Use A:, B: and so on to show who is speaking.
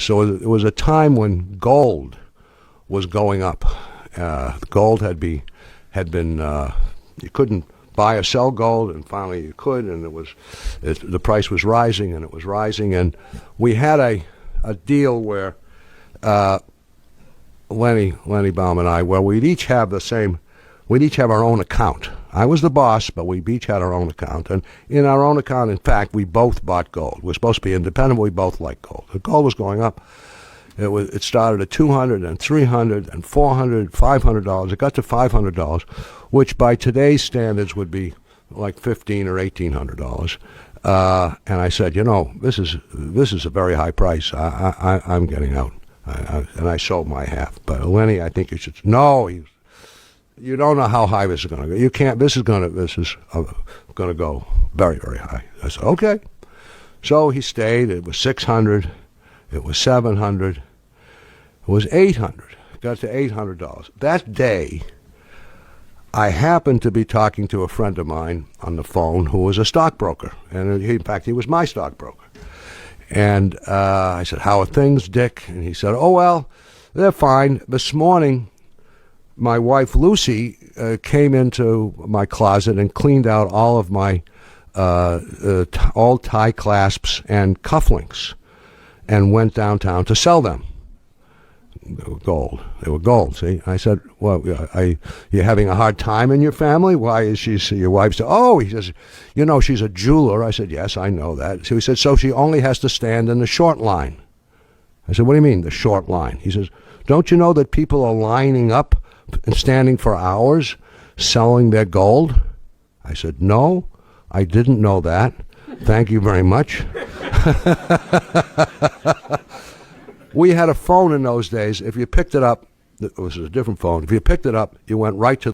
A: So it was a time when gold was going up. Gold had been you couldn't buy or sell gold, and finally you could, and the price was rising, and it was rising, and we had a deal where Lenny Baum and I, where we'd each have our own account. I was the boss, but we each had our own account, and in our own account, in fact, we both bought gold. We're supposed to be independent, but we both liked gold. The gold was going up. It started at $200 and $300 and $400, $500. It got to $500, which by today's standards would be like $1,500 or $1,800. And I said, this is a very high price. I'm getting out. And I sold my half. But Lenny, I think you should. No, you don't know how high this is going to go. You can't. This is going to go very, very high. I said, okay. So he stayed. It was $600. It was $700. It was $800. It got to $800. That day, I happened to be talking to a friend of mine on the phone who was a stockbroker. And in fact, he was my stockbroker. And I said, how are things, Dick? And he said, oh, well, they're fine. This morning, my wife, Lucy, came into my closet and cleaned out all of my old tie clasps and cufflinks and went downtown to sell them. They were gold, see? I said, well, you having a hard time in your family? Why is your wife said, oh, he says, she's a jeweler. I said, yes, I know that. So he said, so she only has to stand in the short line. I said, what do you mean, the short line? He says, don't you know that people are lining up and standing for hours selling their gold? I said, no, I didn't know that. Thank you very much. We had a phone in those days. If you picked it up, it was a different phone. If you picked it up, you went right to